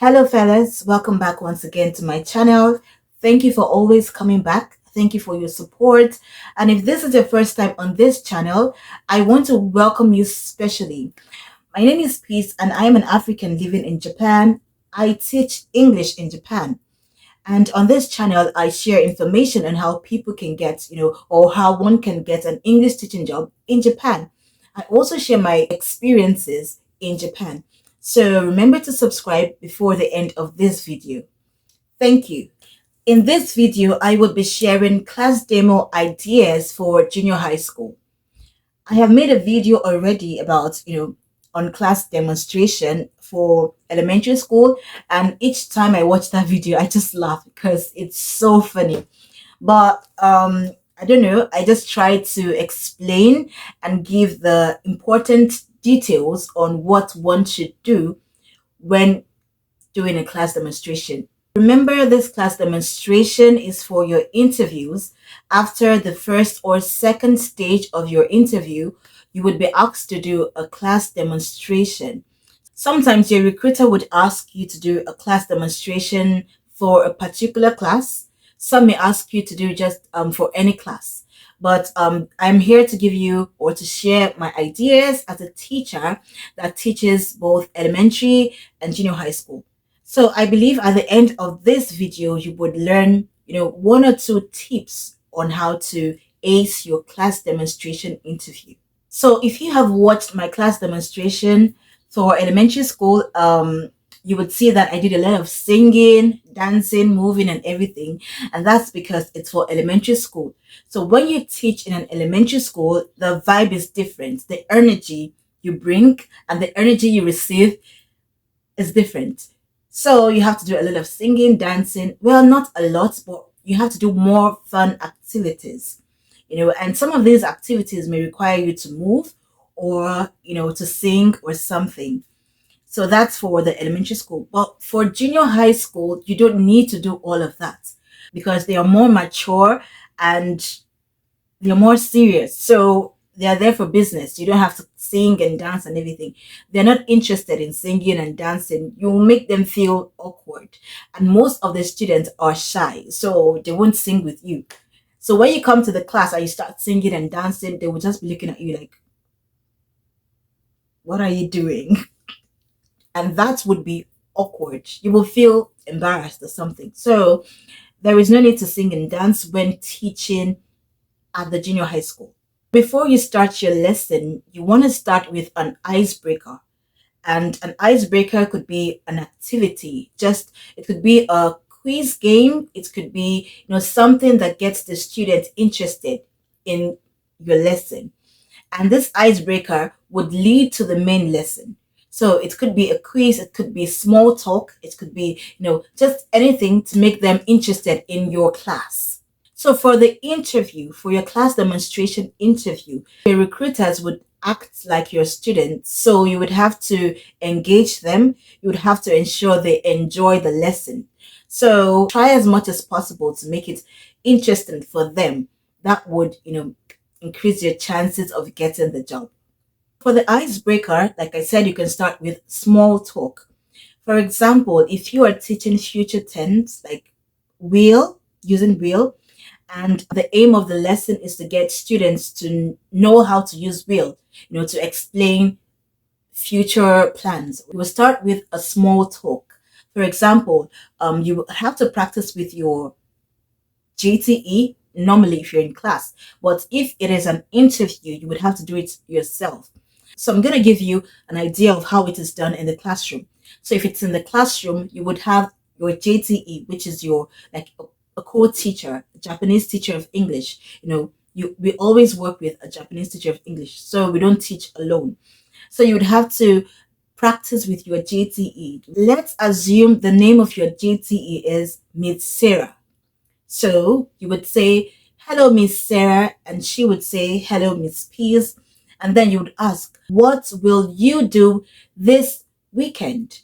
Hello, fellas. Welcome back once again to my channel. Thank you for always coming back. Thank you for your support. And if this is your first time on this channel, I want to welcome you specially. My name is Peace, and I am an African living in Japan. I teach English in Japan. And on this channel, I share information on how people can get, or how one can get an English teaching job in Japan. I also share my experiences in Japan. So remember to subscribe before the end of this video. Thank you. In this video, I will be sharing class demo ideas for junior high school. I have made a video already about, on class demonstration for elementary school. And each time I watch that video, I just laugh because it's so funny. But I don't know, I just try to explain and give the important details on what one should do when doing a class demonstration. Remember, this class demonstration is for your interviews. After the first or second stage of your interview, you would be asked to do a class demonstration. Sometimes your recruiter would ask you to do a class demonstration for a particular class. Some may ask you to do just for any class. But I'm here to give you or to share my ideas as a teacher that teaches both elementary and junior high school. So I believe at the end of this video, you would learn, one or two tips on how to ace your class demonstration interview. So if you have watched my class demonstration for elementary school, you would see that I did a lot of singing, dancing, moving, and everything. And that's because it's for elementary school. So when you teach in an elementary school, the vibe is different. The energy you bring and the energy you receive is different. So you have to do a lot of singing, dancing. Well, not a lot, but you have to do more fun activities. And some of these activities may require you to move or, to sing or something. So that's for the elementary school. But for junior high school, you don't need to do all of that because they are more mature and they're more serious. So they are there for business. You don't have to sing and dance and everything. They're not interested in singing and dancing. You make them feel awkward. And most of the students are shy, so they won't sing with you. So when you come to the class and you start singing and dancing, they will just be looking at you like, what are you doing? And that would be awkward. You will feel embarrassed or something. So there is no need to sing and dance when teaching at the junior high school. Before you start your lesson, you want to start with an icebreaker. And an icebreaker could be an activity. It could be a quiz game. It could be, something that gets the student interested in your lesson. And this icebreaker would lead to the main lesson. So it could be a quiz, it could be small talk, it could be, just anything to make them interested in your class. So for the interview, for your class demonstration interview, your recruiters would act like your students. So you would have to engage them. You would have to ensure they enjoy the lesson. So try as much as possible to make it interesting for them. That would, increase your chances of getting the job. For the icebreaker, like I said, you can start with small talk. For example, if you are teaching future tense, like will, using will, and the aim of the lesson is to get students to know how to use will, to explain future plans. We will start with a small talk. For example, you have to practice with your JTE normally if you're in class, but if it is an interview, you would have to do it yourself. So I'm going to give you an idea of how it is done in the classroom. So if it's in the classroom, you would have your JTE, which is your like a co-teacher, a Japanese teacher of English. We always work with a Japanese teacher of English, so we don't teach alone. So you would have to practice with your JTE. Let's assume the name of your JTE is Miss Sarah. So you would say, hello, Miss Sarah, and she would say, hello, Miss Peace. And then you would ask, what will you do this weekend?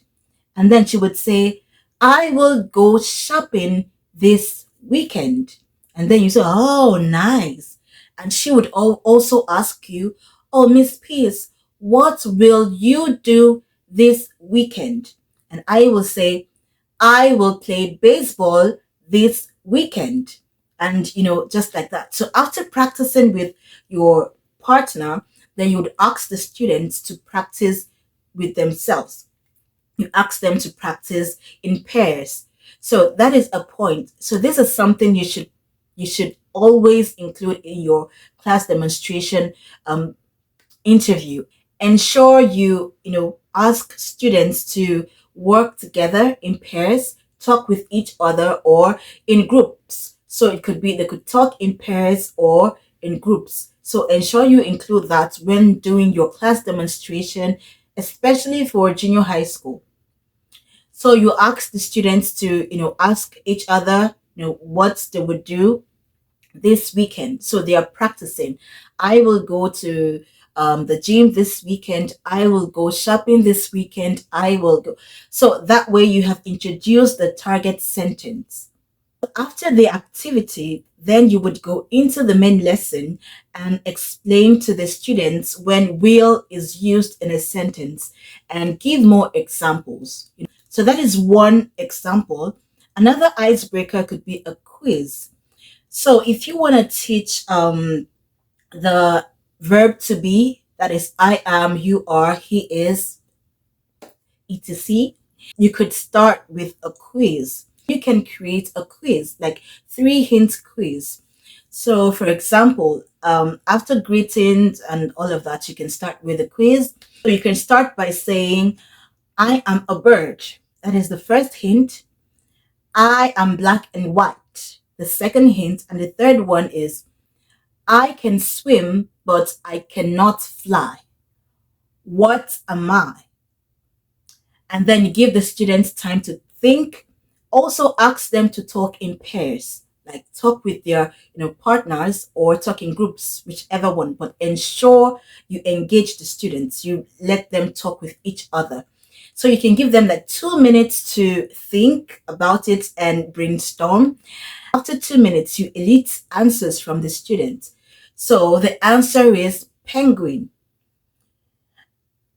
And then she would say, I will go shopping this weekend. And then you say, oh, nice. And she would also ask you, oh, Miss Peace, what will you do this weekend? And I will say, I will play baseball this weekend. And, just like that. So after practicing with your partner, then you would ask the students to practice with themselves. You ask them to practice in pairs. So that is a point. So this is something you should always include in your class demonstration um, interview. Ensure you ask students to work together in pairs, talk with each other or in groups. So it could be they could talk in pairs or in groups. So ensure you include that when doing your class demonstration, especially for junior high school. So you ask the students to ask each other what they would do this weekend. So they are practicing. I will go to the gym this weekend. I will go shopping this weekend. I will go. So that way you have introduced the target sentence. After the activity, then you would go into the main lesson and explain to the students when will is used in a sentence and give more examples. So that is one example. Another icebreaker could be a quiz. So if you want to teach the verb to be, that is I am, you are, he is, etc., you could start with a quiz. You can create a quiz, like 3 hint quiz. So for example, after greetings and all of that, you can start with a quiz. So you can start by saying, I am a bird. That is the first hint. I am black and white. The second hint. And the third one is, I can swim, but I cannot fly. What am I? And then you give the students time to think. Also ask them to talk in pairs, like talk with their partners or talk in groups, whichever one, but ensure you engage the students. You let them talk with each other. So you can give them like 2 minutes to think about it and brainstorm. After 2 minutes, you elite answers from the student. So the answer is penguin.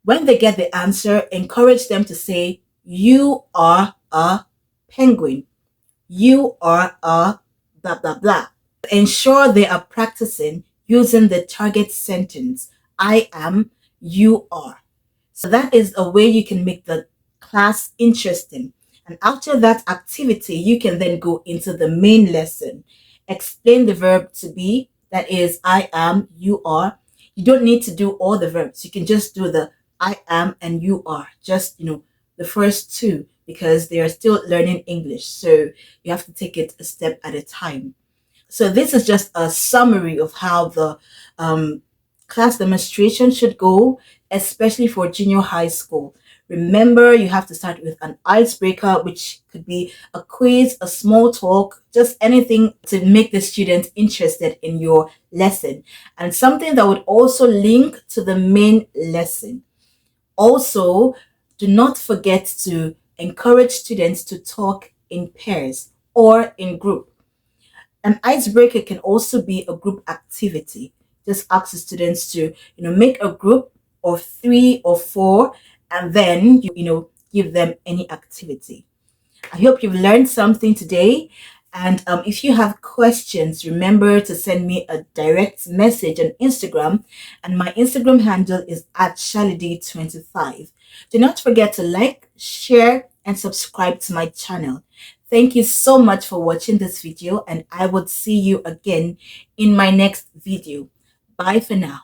When they get the answer, encourage them to say, you are a penguin. You are a blah, blah, blah. Ensure they are practicing using the target sentence, I am, you are. So that is a way you can make the class interesting. And after that activity, you can then go into the main lesson. Explain the verb to be, that is I am, you are. You don't need to do all the verbs. You can just do the I am and you are. Just the first two, because they are still learning English. So you have to take it a step at a time. So this is just a summary of how the class demonstration should go, especially for junior high school. Remember, you have to start with an icebreaker, which could be a quiz, a small talk, just anything to make the students interested in your lesson, and something that would also link to the main lesson. Also, do not forget to encourage students to talk in pairs or in group. An icebreaker can also be a group activity. Just ask the students to make a group of 3 or 4, and then give them any activity. I hope you've learned something today. And if you have questions, remember to send me a direct message on Instagram. And my Instagram handle is @shalidi25. Do not forget to like, share, and subscribe to my channel. Thank you so much for watching this video, and I would see you again in my next video. Bye for now.